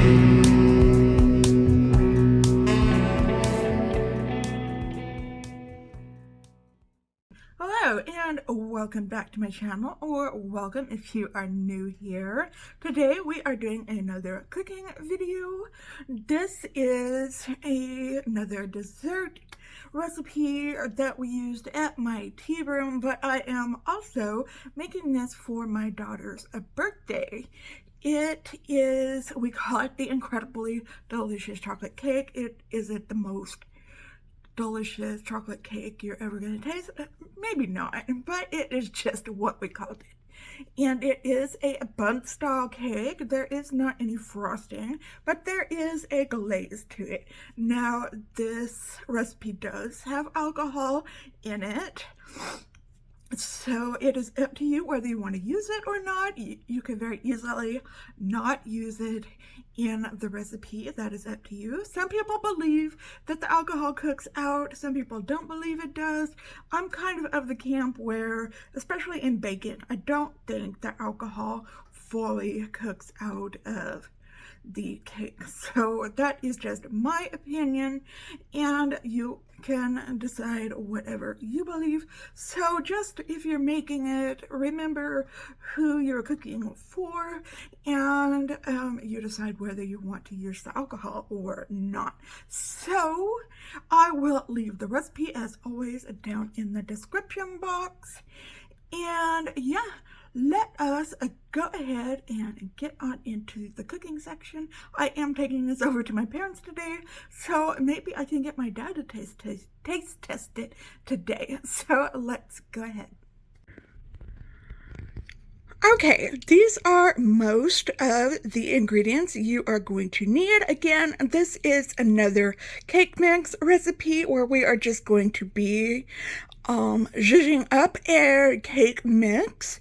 Hello and welcome back to my channel, or welcome if you are new here. Today we are doing another cooking video. This is another dessert recipe that we used at my tea room, but I am also making this for my daughter's birthday. It is, we call it the incredibly delicious chocolate cake. It isn't the most delicious chocolate cake you're ever going to taste. Maybe not, but it is just what we called it. And it is a bundt style cake. There is not any frosting, but there is a glaze to it. Now, this recipe does have alcohol in it, so it is up to you whether you want to use it or not. You can very easily not use it in the recipe. That is up to you. Some people believe that the alcohol cooks out. Some people don't believe it does. I'm kind of the camp where, especially in bacon, I don't think the alcohol fully cooks out of the cake. So that is just my opinion, and you can decide whatever you believe. So just if you're making it, remember who you're cooking for, and you decide whether you want to use the alcohol or not. So I will leave the recipe as always down in the description box, and yeah, let us go ahead and get on into the cooking section. I am taking this over to my parents today, so maybe I can get my dad to taste test it today. So let's go ahead. Okay, these are most of the ingredients you are going to need. Again, this is another cake mix recipe where we are just going to be zhuzhing up a cake mix,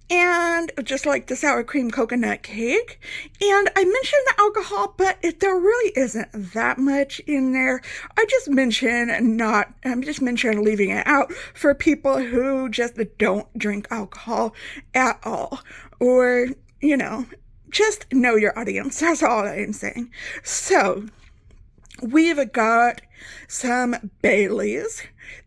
and just like the sour cream coconut cake. And I mentioned the alcohol, but there really isn't that much in there. I'm just mentioning leaving it out for people who just don't drink alcohol at all, or, you know, just know your audience. That's all I am saying. So we've got some Baileys.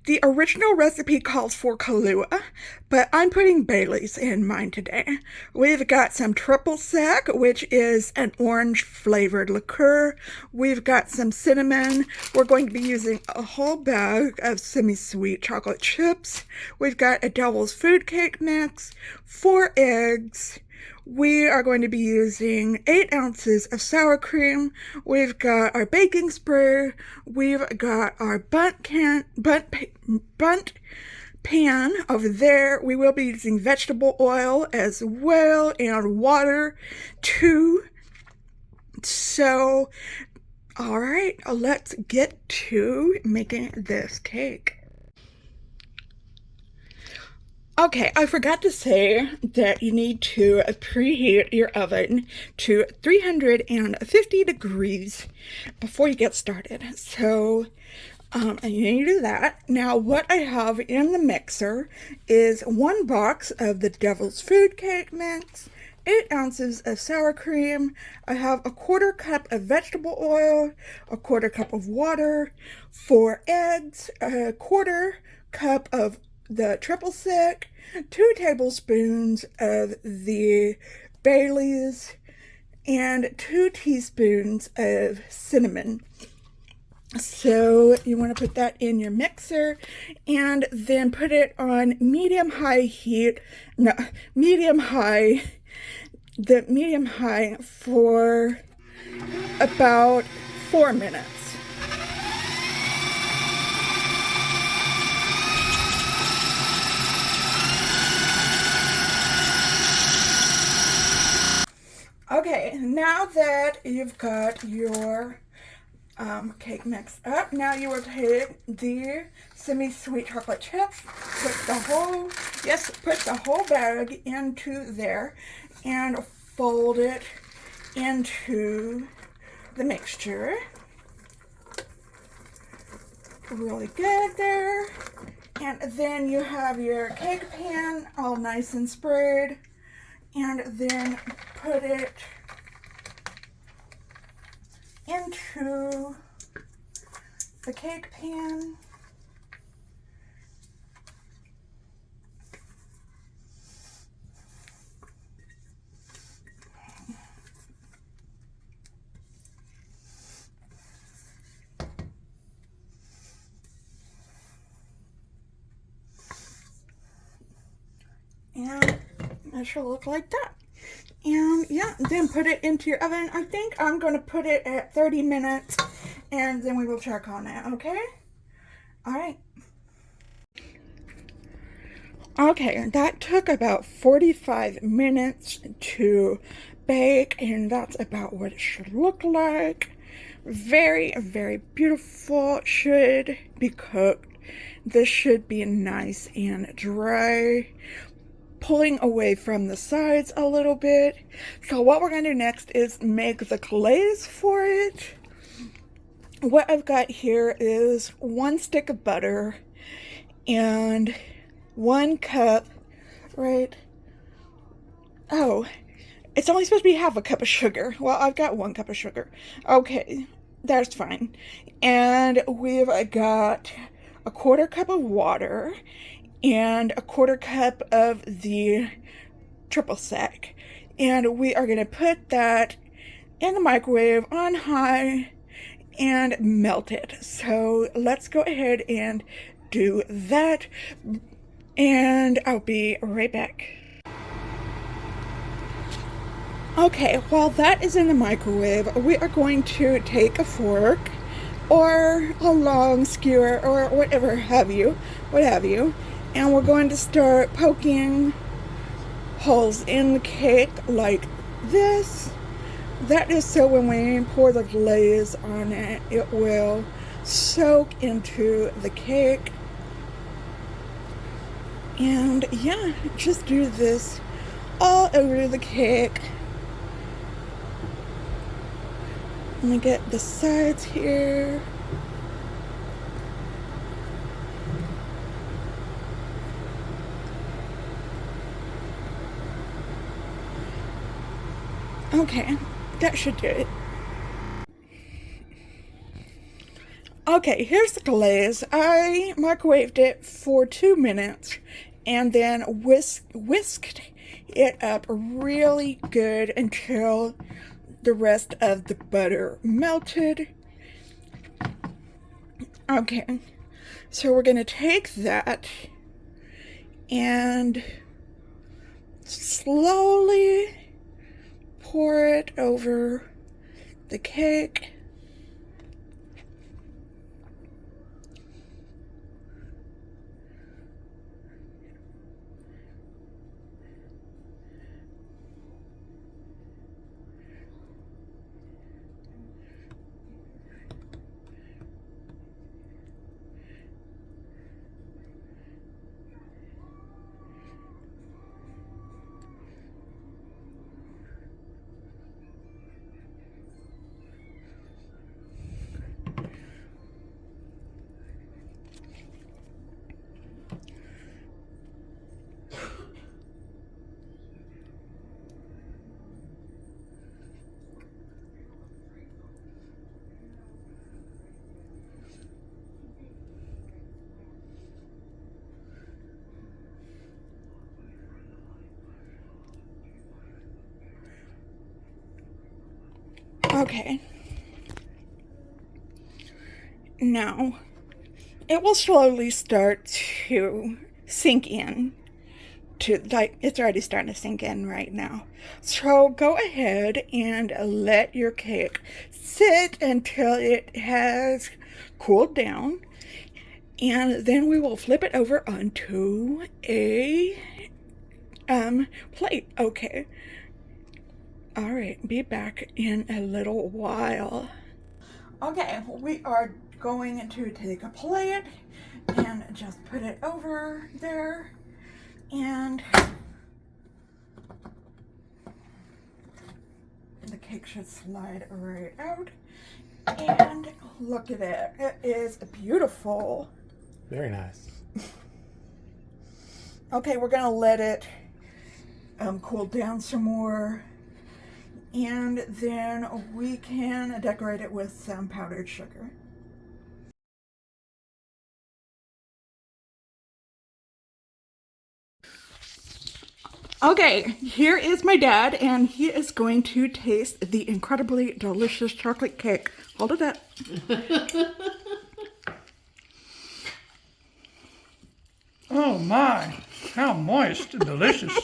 The original recipe calls for Kahlua, but I'm putting Baileys in mine today. We've got some triple sec, which is an orange flavored liqueur. We've got some cinnamon. We're going to be using a whole bag of semi-sweet chocolate chips. We've got a devil's food cake mix, 4 eggs. We are going to be using 8 ounces of sour cream. We've got our baking spray. We've got our bundt pan over there. We will be using vegetable oil as well, and water too. So, all right, let's get to making this cake. Okay, I forgot to say that you need to preheat your oven to 350 degrees before you get started. So, you need to do that. Now, what I have in the mixer is 1 box of the Devil's Food Cake Mix, 8 ounces of sour cream. I have a 1/4 cup of vegetable oil, a 1/4 cup of water, 4 eggs, a 1/4 cup of the triple sec, 2 tablespoons of the Baileys, and 2 teaspoons of cinnamon. So you want to put that in your mixer, and then put it on medium-high heat, medium-high for about 4 minutes. Okay, now that you've got your cake mixed up, now you will take the semi-sweet chocolate chips, put the whole bag into there, and fold it into the mixture. Really good there. And then you have your cake pan all nice and spread, and then put it into the cake pan. And it should look like that. And yeah, then put it into your oven. I think I'm going to put it at 30 minutes and then we will check on it, okay? All right. Okay, that took about 45 minutes to bake, and that's about what it should look like. Very, very beautiful. Should be cooked. This should be nice and dry, pulling away from the sides a little bit. So what we're going to do next is make the glaze for it. What I've got here is 1 stick of butter and 1 cup, right? Oh, it's only supposed to be half a cup of sugar. Well, I've got 1 cup of sugar. Okay, that's fine. And we've got a 1/4 cup of water and a 1/4 cup of the triple sec. And we are going to put that in the microwave on high and melt it. So let's go ahead and do that. And I'll be right back. Okay, while that is in the microwave, we are going to take a fork or a long skewer or whatever have you, and we're going to start poking holes in the cake like this. That is so when we pour the glaze on it, it will soak into the cake. And yeah, just do this all over the cake. Let me get the sides here. Okay, that should do it. Okay, here's the glaze. I microwaved it for 2 minutes and then whisked it up really good until the rest of the butter melted. Okay, so we're gonna take that and slowly pour it over the cake. Okay. Now, it will slowly start to sink in. It's already starting to sink in right now. So go ahead and let your cake sit until it has cooled down. And then we will flip it over onto a plate. Okay. All right, be back in a little while. Okay, we are going to take a plate and just put it over there, and the cake should slide right out. And look at it. It is beautiful. Very nice. Okay, we're gonna let it cool down some more. and then we can decorate it with some powdered sugar. Okay, here is my dad, and he is going to taste the incredibly delicious chocolate cake. Hold it up. Oh my, how moist and delicious.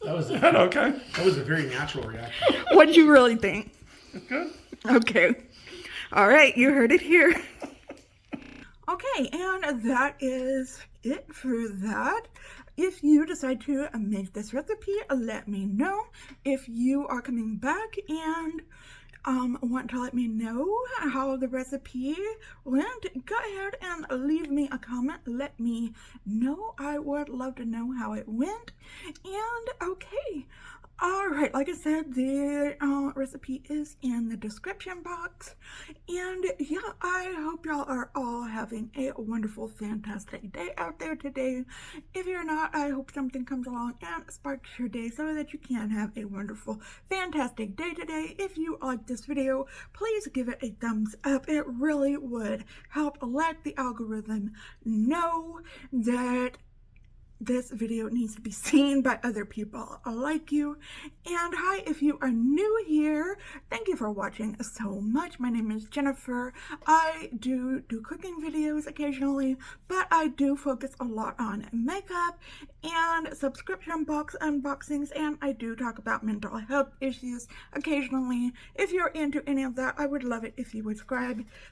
Is that okay? That was a very natural reaction. What'd you really think? It's good. Okay. All right, you heard it here. Okay, and that is it for that. If you decide to make this recipe, let me know. If you are coming back and want to let me know how the recipe went, go ahead and leave me a comment. Let me know. I would love to know how it went. And okay. All right, like I said, the recipe is in the description box. And yeah, I hope y'all are all having a wonderful, fantastic day out there today. If you're not, I hope something comes along and sparks your day so that you can have a wonderful, fantastic day today. If you like this video, please give it a thumbs up. It really would help let the algorithm know that this video needs to be seen by other people like you. And hi, if you are new here, thank you for watching so much. My name is Jennifer. I do cooking videos occasionally, but I do focus a lot on makeup and subscription box unboxings, and I do talk about mental health issues occasionally. If you're into any of that, I would love it if you would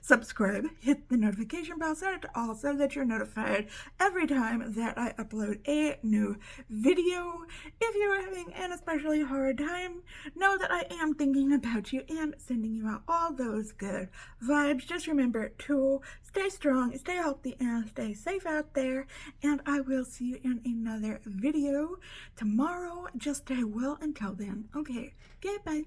subscribe, hit the notification bell, set it to all so that you're notified every time that I upload a new video. If you're having an especially hard time, know that I am thinking about you and sending you out all those good vibes. Just remember to stay strong, stay healthy, and stay safe out there, and I will see you in another video tomorrow. Just stay well until then. Okay, goodbye.